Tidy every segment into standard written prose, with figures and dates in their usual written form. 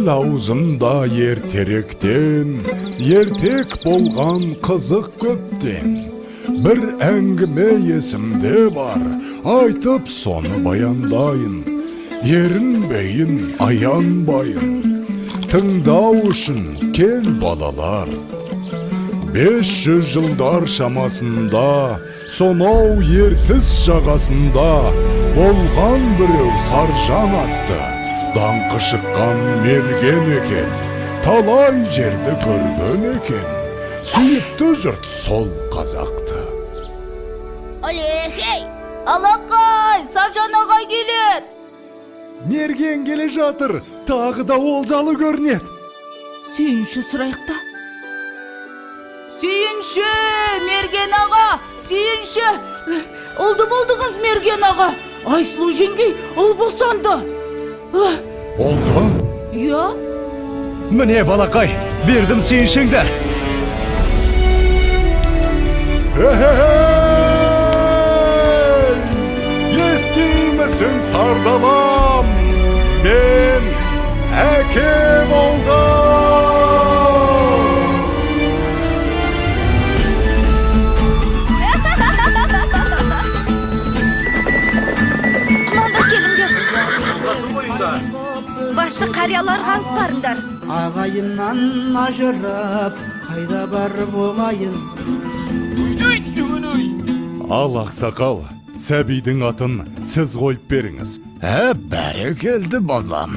El auzunda ertek bolgan kızık köpten. Bir әңгіме есімде бар, айтып соны баяндайын. Ерінбейін, аянбайын. Тыңдау үшін кел балалар. 500 жылдар шамасында, сонау ертіс жағасында болған біреу Саржан атты. Даңқы шыққан мерген екен, талай жерді көрген екен. Сүйікті жұрт сол қазақты. Алехей! Алақай! Саржан ағай келет! Мерген келе жатыр, тағы да олжалы көрінет. Сүйінші сұрайықта. Сүйінші! Мерген аға! Сүйінші! Олды болдыңыз, Мерген аға! Айсұлу жеңгей, ұл босанды. Олды? Я? Міне балақай, бердім сүйіншіңді. Естимісің сардалам, мен әкем олған. Құманда келіңдер. Басты қарияларға алып барыңдар. Ағайыннан ажырап, қайда барып оңайын. Ал ақсақал, сәбидің атын сіз қойып беріңіз. Бәрекелді балам.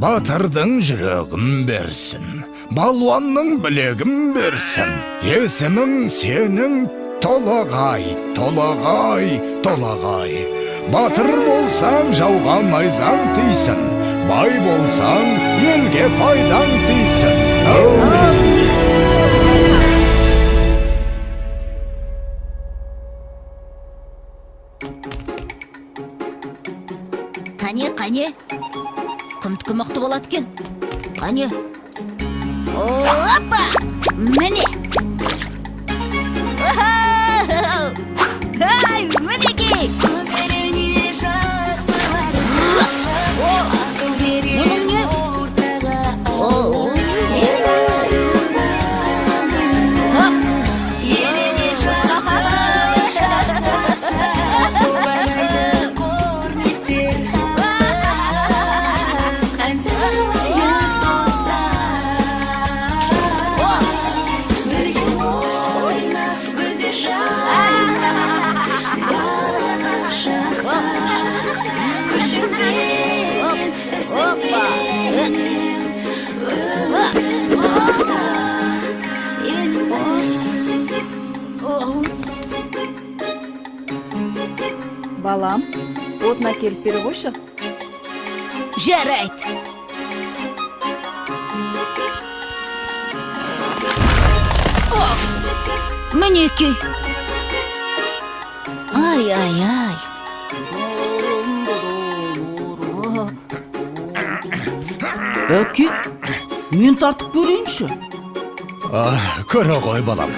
Батырдың жүрегін берсін. Балуанның білегін берсін. Есімің сенің Толағай, Толағай, Толағай. Батыр болсаң жауға найзаң тисін. Бай болсаң елге пайдаң тисін. Қане? Құмтқы мықты болады кен. Қане? Опа! Міне! Ай, мінекей! Мұның не? Балам, отына келіп бері қойшы. Жарайды. Мінекей. Ай. Әке, мен тартып көрейінші. Көрі ғой балам.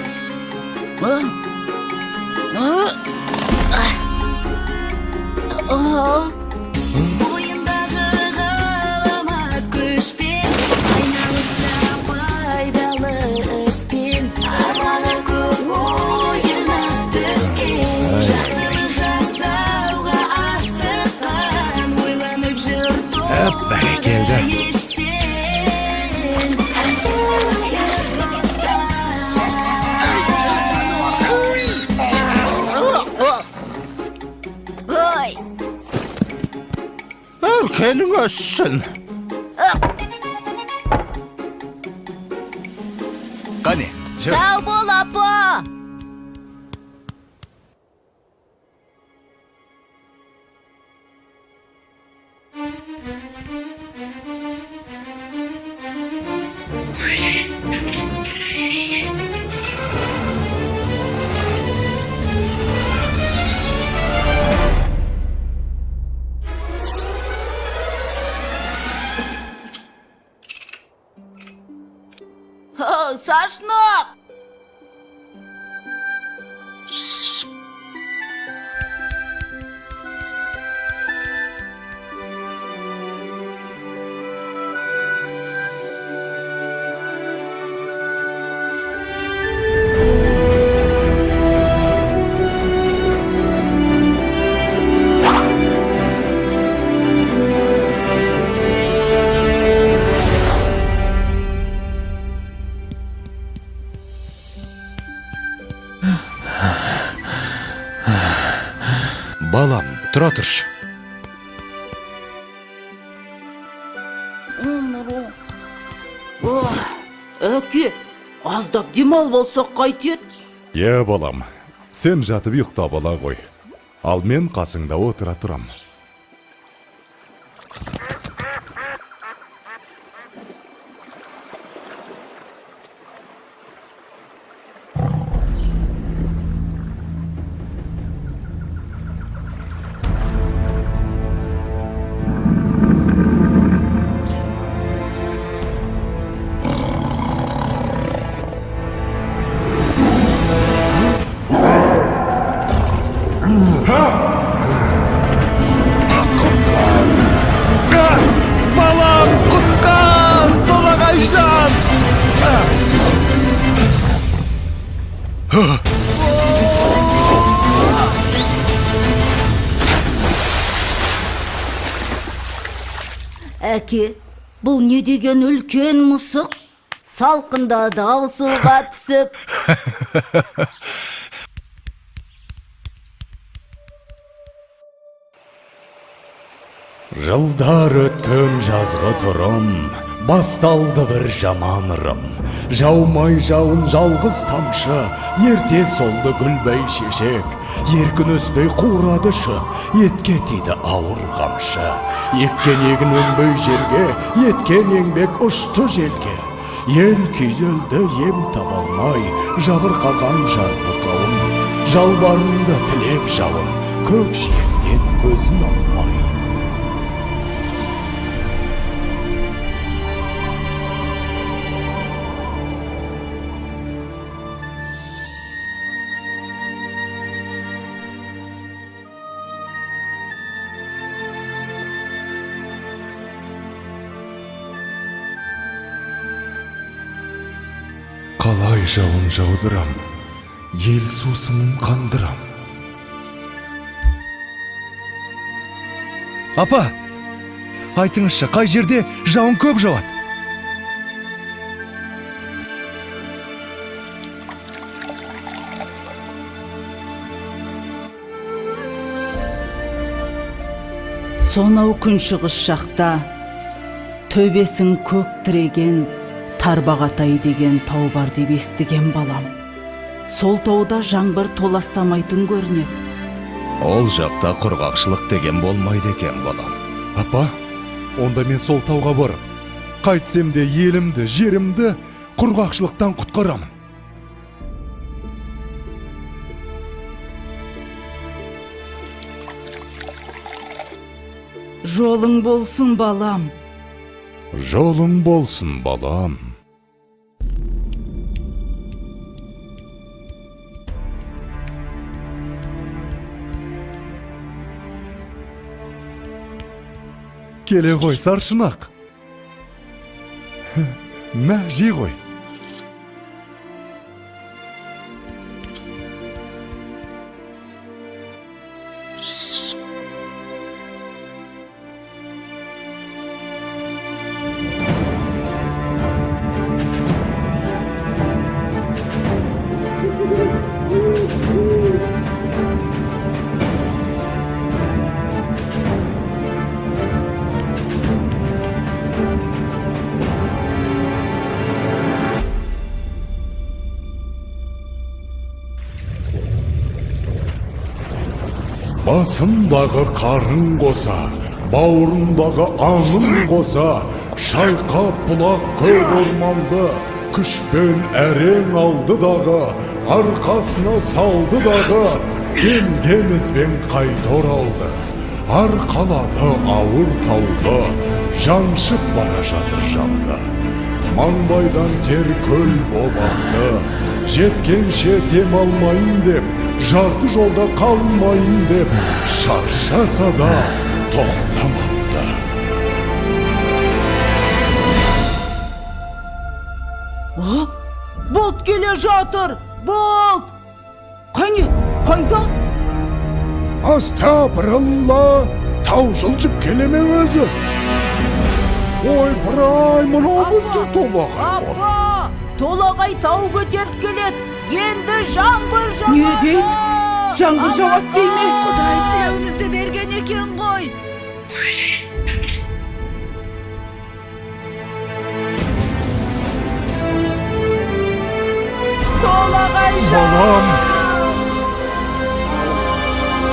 Бойындағы ғаламат күшпен, айналыса пайдалы іспен, арманы көп ойына түскен, жақсылық жасауға асыққан, ойланып жүр Бәрекелді. Өркенің өссін. Қане, жүр. Сау бол, апа! Сашнақ! Балам, тұра тұршы. Әке, аздап демал болсақ қайтет? Е балам, сен жатып ұйықтап ала ғой. Ал мен қасыңда отыра тұрам. Балам, құтқар! Толағайжан! Әке, бұл не деген үлкен мұсық? Салқында дауысуға түсіп. Жылдар өткен жазғы тұрым, басталды бір жаман ырым. Жаумай жауын жалғыз тамшы, ерте солды гүлбей шешек. Еркін өспей қурады шөп, етке тиді ауыр қамшы. Еккен егін өнбей жерге, еткен еңбек ұшты желге. Ел күйзелді ем табалмай, жабырқаған жарғы қауым. Жалбарынды тілеп жауын, көк жиектен көзін алмай. Қалай жауын жаудырам, ел сусынын қандырам. Апа, айтыңызшы, қай жерде жауын көп жауады? Сонау күншығыс жақта төбесін көк тіреген Тарбағатай деген тау бар деп естіген балам. Сол тауда жаңбыр толастамайтын көрінеді. Ол жақта құрғақшылық деген болмайды екен, балам. Апа, онда мен сол тауға барып, қайтсем де елімді, жерімді құрғақшылықтан құтқарамын. Жолың болсын, балам. Жолың болсын, балам. Келе ғой, саршынақ. Мә, жей ғой. Басындағы қарын қоса, бауырындағы аңын қоса, шайқап бұлақ көк орманды, күшпен әрең алды дағы, арқасына салды дағы, келген ізбен қайта оралды. Арқалады ауыр тауды, жаншып бара жатыр жанды. Маңбайдан тер көл боп ақты, жеткенше дем алмайын деп, жарты жолда қалмайын деп, шаршаса да тоқтамапты. Болт келе жатыр! Болт! Қане, қайда? Астапыралла, тау жылжып келеме өзі. Ой, бірай, мынау бізді Толағай ғой. Апа! Толағай тау көтеріп келеді. Енді жаңбыр жауады. Не дейді? жаңбыр жауат дейме? Құдай тілеуімізді берген екен ғой. Толағай Балам!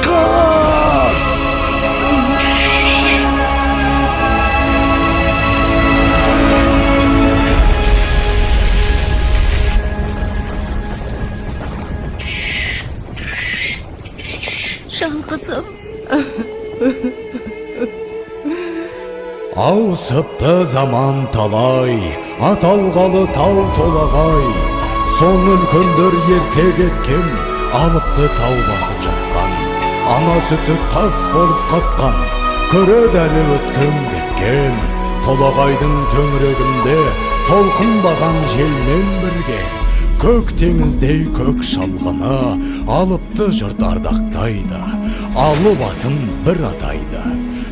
Қаш! Жалғызым. Ауысыпты заман талай, аталғалы тау толағай. Соң үлкендер ерте кеткен, алыпты тау басып жатқан. Ана сүті тас болып қатқан, көреді әлі өткен кеткен. Толағайдың төңірегінде толқынбаған желмен бірге. Көк теңіздей көк шалғыны алыпты жұрт ардақтайды. Алып атын бір атайды,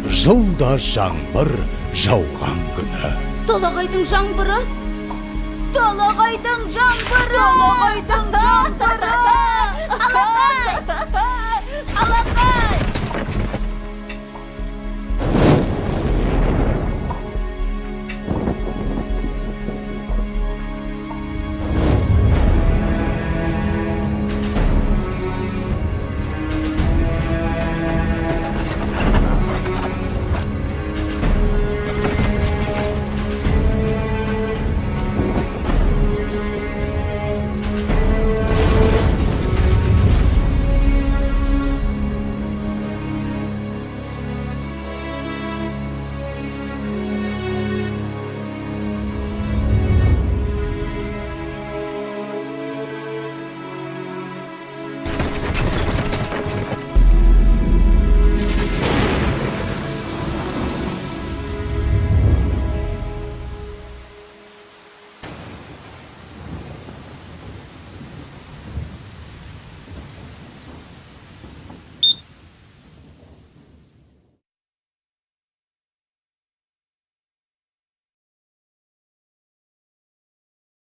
жылда жаңбыр жауған күні. Толағайдың жаңбыры? Толағайдың жаңбыры! Толағайдың жаңбыры!